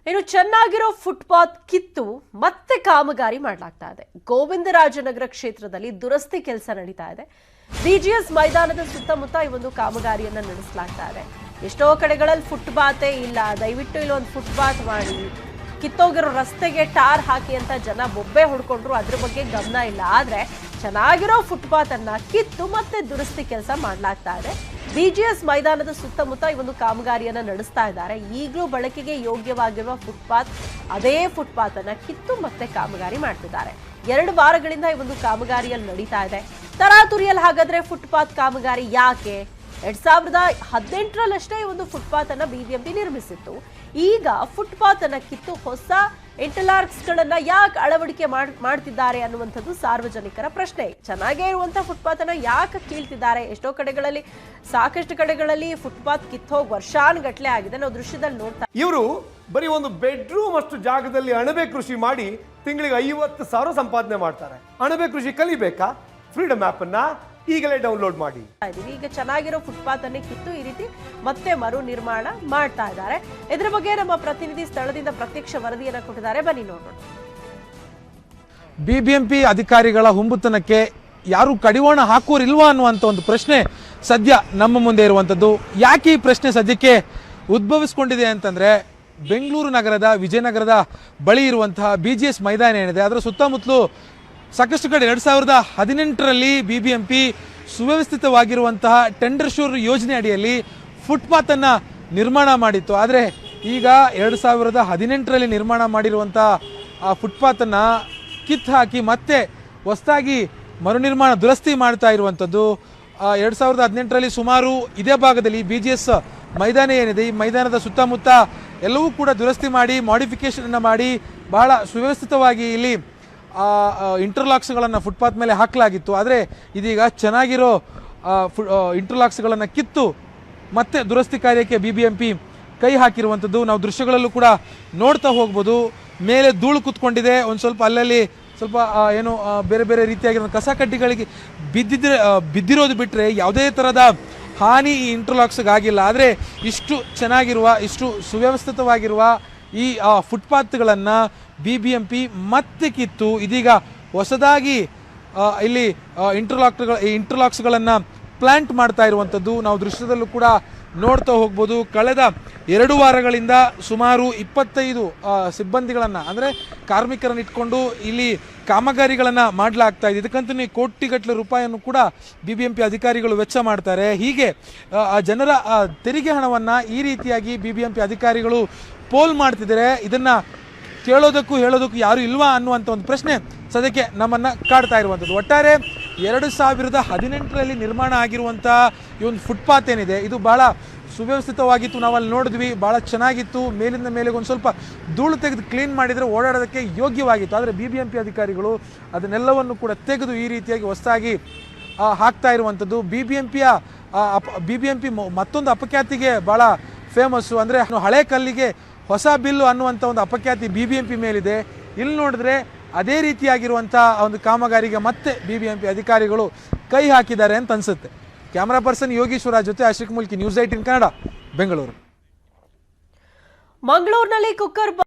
ಇನ್ನು ಚೆನ್ನಾಗಿರೋ ಫುಟ್ಪಾತ್ ಕಿತ್ತು ಮತ್ತೆ ಕಾಮಗಾರಿ ಮಾಡಲಾಗ್ತಾ ಇದೆ. ಗೋವಿಂದರಾಜನಗರ ಕ್ಷೇತ್ರದಲ್ಲಿ ದುರಸ್ತಿ ಕೆಲಸ ನಡೀತಾ ಇದೆ. ಬಿಜಿಎಸ್ ಮೈದಾನದ ಸುತ್ತಮುತ್ತ ಈ ಒಂದು ಕಾಮಗಾರಿಯನ್ನ ನಡೆಸಲಾಗ್ತಾ ಇದೆ. ಎಷ್ಟೋ ಕಡೆಗಳಲ್ಲಿ ಫುಟ್ಪಾತೇ ಇಲ್ಲ, ದಯವಿಟ್ಟು ಇಲ್ಲೊಂದು ಫುಟ್ಪಾತ್ ಮಾಡಿ, ಕಿತ್ತೋಗಿರೋ ರಸ್ತೆಗೆ ಟಾರ್ ಹಾಕಿ ಅಂತ ಜನ ಬೊಬ್ಬೆ ಹೊಡ್ಕೊಂಡ್ರು, ಅದ್ರ ಬಗ್ಗೆ ಗಮನ ಇಲ್ಲ. ಆದ್ರೆ ಚೆನ್ನಾಗಿರೋ ಫುಟ್ಪಾತ್ ಅನ್ನ ಕಿತ್ತು ಮತ್ತೆ ದುರಸ್ತಿ ಕೆಲಸ ಮಾಡಲಾಗ್ತಾ ಇದೆ. ಬಿಜಿಎಸ್ ಮೈದಾನದ ಸುತ್ತಮುತ್ತ ಈ ಒಂದು ಕಾಮಗಾರಿಯನ್ನ ನಡೆಸ್ತಾ ಇದ್ದಾರೆ. ಈಗಲೂ ಬಳಕೆಗೆ ಯೋಗ್ಯವಾಗಿರುವ ಫುಟ್ಪಾತ್, ಅದೇ ಫುಟ್ಪಾತ್ ಅನ್ನ ಕಿತ್ತು ಮತ್ತೆ ಕಾಮಗಾರಿ ಮಾಡ್ತಿದ್ದಾರೆ. 2 ವಾರಗಳಿಂದ ಈ ಒಂದು ಕಾಮಗಾರಿಯಲ್ಲಿ ನಡೀತಾ ಇದೆ. ತರಾತುರಿಯಲ್ಲಿ ಹಾಗಾದ್ರೆ ಫುಟ್ಪಾತ್ ಕಾಮಗಾರಿ ಯಾಕೆ? 2018ರಲ್ಲಷ್ಟೇ ಈ ಒಂದು ಫುಟ್ಪಾತ್ ಅನ್ನ ಬಿಬಿಎಂಪಿ ನಿರ್ಮಿಸಿತ್ತು. ಈಗ ಫುಟ್ಪಾತ್ ಅನ್ನ ಕಿತ್ತು ಹೊಸ ಇಂಟರ್ಲಾಕ್ಸ್ ಗಳನ್ನ ಯಾಕೆ ಅಳವಡಿಕೆ ಮಾಡ್ತಿದ್ದಾರೆ ಅನ್ನುವಂಥದ್ದು ಸಾರ್ವಜನಿಕರ ಪ್ರಶ್ನೆ. ಚೆನ್ನಾಗೇ ಇರುವಂತಹ ಫುಟ್ಪಾತ್ ಅನ್ನ ಯಾಕೆ ಕೀಳ್ತಿದ್ದಾರೆ? ಎಷ್ಟೋ ಕಡೆಗಳಲ್ಲಿ, ಸಾಕಷ್ಟು ಕಡೆಗಳಲ್ಲಿ ಫುಟ್ಪಾತ್ ಕಿತ್ತೋಗಿ ವರ್ಷಾನುಗಟ್ಲೆ ಆಗಿದೆ. ನಾವು ದೃಶ್ಯದಲ್ಲಿ ನೋಡ್ತಾ ಇವರು ಬರೀ ಒಂದು ಬೆಡ್ರೂಮ್ ಅಷ್ಟು ಜಾಗದಲ್ಲಿ ಅಣಬೆ ಕೃಷಿ ಮಾಡಿ ತಿಂಗಳಿಗೆ 50,000 ಸಂಪಾದನೆ ಮಾಡ್ತಾರೆ. ಅಣಬೆ ಕೃಷಿ ಕಲಿಬೇಕಾ? ಫ್ರೀಡಮ್ ಆಪ್ ಅನ್ನ ಈಗಲೇ ಡೌನ್ಲೋಡ್ ಮಾಡಿ. ಈಗ ಚೆನ್ನಾಗಿರೋ ಫುಟ್ಪಾತ್ ಅನ್ನು ಕಿತ್ತು ಈ ರೀತಿ ಮತ್ತೆ ಮರು ನಿರ್ಮಾಣ ಮಾಡ್ತಾ ಇದ್ದಾರೆ. ಇದರ ಬಗ್ಗೆ ನಮ್ಮ ಪ್ರತಿನಿಧಿ ಸ್ಥಳದಿಂದ ಪ್ರತ್ಯಕ್ಷ ವರದಿಯನ್ನ ಕೊಟ್ಟಿದ್ದಾರೆ, ಬನ್ನಿ ನೋಡೋಣ. ಬಿಬಿಎಂಪಿ ಅಧಿಕಾರಿಗಳ ಹುಂಬುತನಕ್ಕೆ ಯಾರು ಕಡಿವಾಣ ಹಾಕೋರಿಲ್ವಾ ಅನ್ನುವಂಥ ಒಂದು ಪ್ರಶ್ನೆ ಸದ್ಯ ನಮ್ಮ ಮುಂದೆ ಇರುವಂಥದ್ದು. ಯಾಕೆ ಈ ಪ್ರಶ್ನೆ ಸದ್ಯಕ್ಕೆ ಉದ್ಭವಿಸ್ಕೊಂಡಿದೆ ಅಂತಂದ್ರೆ, ಬೆಂಗಳೂರು ನಗರದ ವಿಜಯನಗರದ ಬಳಿ ಇರುವಂತಹ ಬಿಜಿಎಸ್ ಮೈದಾನ ಏನಿದೆ, ಅದರ ಸುತ್ತಮುತ್ತಲು ಸಾಕಷ್ಟು ಕಡೆ 2018ರಲ್ಲಿ ಬಿಬಿಎಂಪಿ ಸುವ್ಯವಸ್ಥಿತವಾಗಿರುವಂತಹ ಟೆಂಡರ್ ಶೂರ್ ಯೋಜನೆ ಅಡಿಯಲ್ಲಿ ಫುಟ್ಪಾತ್ ಅನ್ನ ನಿರ್ಮಾಣ ಮಾಡಿತ್ತು. ಆದರೆ ಈಗ 2018ರಲ್ಲಿ ನಿರ್ಮಾಣ ಮಾಡಿರುವಂತಹ ಆ ಫುಟ್ಪಾತ್ ಅನ್ನ ಕಿತ್ತು ಹಾಕಿ ಮತ್ತೆ ಹೊಸದಾಗಿ ಮರುನಿರ್ಮಾಣ ದುರಸ್ತಿ ಮಾಡ್ತಾ ಇರುವಂಥದ್ದು. 2018ರಲ್ಲಿ ಸುಮಾರು ಇದೇ ಭಾಗದಲ್ಲಿ ಬಿಜಿಎಸ್ ಮೈದಾನ ಏನಿದೆ, ಈ ಮೈದಾನದ ಸುತ್ತಮುತ್ತ ಎಲ್ಲವೂ ಕೂಡ ದುರಸ್ತಿ ಮಾಡಿ ಮಾಡಿಫಿಕೇಶನ್ ಅನ್ನ ಮಾಡಿ ಬಹಳ ಸುವ್ಯವಸ್ಥಿತವಾಗಿ ಇಲ್ಲಿ ಇಂಟರ್ಲಾಕ್ಸ್ಗಳನ್ನು ಫುಟ್ಪಾತ್ ಮೇಲೆ ಹಾಕಲಾಗಿತ್ತು. ಆದರೆ ಇದೀಗ ಚೆನ್ನಾಗಿರೋ ಇಂಟರ್ಲಾಕ್ಸ್ಗಳನ್ನು ಕಿತ್ತು ಮತ್ತೆ ದುರಸ್ತಿ ಕಾರ್ಯಕ್ಕೆ ಬಿಬಿಎಂಪಿ ಕೈ ಹಾಕಿರುವಂಥದ್ದು ನಾವು ದೃಶ್ಯಗಳಲ್ಲೂ ಕೂಡ ನೋಡ್ತಾ ಹೋಗ್ಬೋದು. ಮೇಲೆ ಧೂಳು ಕೂತ್ಕೊಂಡಿದೆ, ಒಂದು ಸ್ವಲ್ಪ ಅಲ್ಲಲ್ಲಿ ಸ್ವಲ್ಪ ಏನು ಬೇರೆ ಬೇರೆ ರೀತಿಯಾಗಿರೋ ಕಸ ಕಡ್ಡಿಗಳಿಗೆ ಬಿದ್ದಿರೋದು ಬಿಟ್ಟರೆ ಯಾವುದೇ ಥರದ ಹಾನಿ ಈ ಇಂಟರ್ಲಾಕ್ಸ್ಗೆ ಆಗಿಲ್ಲ. ಆದರೆ ಇಷ್ಟು ಚೆನ್ನಾಗಿರುವ, ಇಷ್ಟು ಸುವ್ಯವಸ್ಥಿತವಾಗಿರುವ ಈ ಫುಟ್ಪಾತ್ಗಳನ್ನು ಬಿಬಿಎಂಪಿ ಮತ್ತೆ ಕಿತ್ತು ಇದೀಗ ಹೊಸದಾಗಿ ಇಲ್ಲಿ ಇಂಟರ್ಲಾಕ್ಸ್ಗಳನ್ನು ಪ್ಲಾಂಟ್ ಮಾಡ್ತಾ ಇರುವಂಥದ್ದು ನಾವು ದೃಶ್ಯದಲ್ಲೂ ಕೂಡ ನೋಡ್ತಾ ಹೋಗ್ಬೋದು. ಕಳೆದ 2 ವಾರಗಳಿಂದ ಸುಮಾರು 25 ಸಿಬ್ಬಂದಿಗಳನ್ನು, ಅಂದರೆ ಕಾರ್ಮಿಕರನ್ನು ಇಟ್ಕೊಂಡು ಇಲ್ಲಿ ಕಾಮಗಾರಿಗಳನ್ನು ಮಾಡಲಾಗ್ತಾ ಇದೆ. ಇದಕ್ಕಂತೂ ಕೋಟಿಗಟ್ಟಲೆ ರೂಪಾಯಿಯನ್ನು ಕೂಡ ಬಿಬಿಎಂಪಿ ಅಧಿಕಾರಿಗಳು ವೆಚ್ಚ ಮಾಡ್ತಾರೆ. ಹೀಗೆ ಜನರ ತೆರಿಗೆ ಹಣವನ್ನು ಈ ರೀತಿಯಾಗಿ ಬಿಬಿಎಂಪಿ ಅಧಿಕಾರಿಗಳು ಪೋಲ್ ಮಾಡ್ತಿದ್ದಾರೆ. ಇದನ್ನು ಕೇಳೋದಕ್ಕೂ ಹೇಳೋದಕ್ಕೂ ಯಾರು ಇಲ್ವಾ ಅನ್ನುವಂಥ ಒಂದು ಪ್ರಶ್ನೆ ಸದ್ಯಕ್ಕೆ ನಮ್ಮನ್ನು ಕಾಡ್ತಾ ಇರುವಂಥದ್ದು. ಒಟ್ಟಾರೆ 2018ರಲ್ಲಿ ನಿರ್ಮಾಣ ಆಗಿರುವಂಥ ಈ ಒಂದು ಫುಟ್ಪಾತ್ ಏನಿದೆ, ಇದು ಬಹಳ ಸುವ್ಯವಸ್ಥಿತವಾಗಿತ್ತು. ನಾವಲ್ಲಿ ನೋಡಿದ್ವಿ, ಭಾಳ ಚೆನ್ನಾಗಿತ್ತು. ಮೇಲಿಂದ ಮೇಲೆಗೆ ಒಂದು ಸ್ವಲ್ಪ ಧೂಳು ತೆಗೆದು ಕ್ಲೀನ್ ಮಾಡಿದರೆ ಓಡಾಡೋದಕ್ಕೆ ಯೋಗ್ಯವಾಗಿತ್ತು. ಆದರೆ ಬಿಬಿಎಂಪಿ ಅಧಿಕಾರಿಗಳು ಅದನ್ನೆಲ್ಲವನ್ನು ಕೂಡ ತೆಗೆದು ಈ ರೀತಿಯಾಗಿ ಹೊಸದಾಗಿ ಹಾಕ್ತಾ ಇರುವಂಥದ್ದು. ಬಿಬಿಎಂಪಿ ಮತ್ತೊಂದು ಅಪಖ್ಯಾತಿಗೆ ಭಾಳ ಫೇಮಸ್ಸು. ಅಂದರೆ ಹಳೆ ಕಲ್ಲಿಗೆ ಹೊಸ ಬಿಲ್ಲು ಅನ್ನುವಂಥ ಒಂದು ಅಪಖ್ಯಾತಿ ಬಿಬಿಎಂಪಿ ಮೇಲಿದೆ. ಇಲ್ಲಿ ನೋಡಿದ್ರೆ ಅದೇ ರೀತಿಯಾಗಿರುವಂಥ ಒಂದು ಕಾಮಗಾರಿಗೆ ಮತ್ತೆ ಬಿಬಿಎಂಪಿ ಅಧಿಕಾರಿಗಳು ಕೈ ಹಾಕಿದ್ದಾರೆ ಅಂತ ಅನ್ಸುತ್ತೆ. ಕ್ಯಾಮರಾ ಪರ್ಸನ್ ಯೋಗೀಶ್ವರ ಜೊತೆ ಅಶ್ವಿಕ್ ಮುಲ್ಕಿ, ನ್ಯೂಸ್ 18 ಕನ್ನಡ, ಬೆಂಗಳೂರು. ಮಂಗಳೂರಿನಲ್ಲಿ ಕುಕ್ಕರ್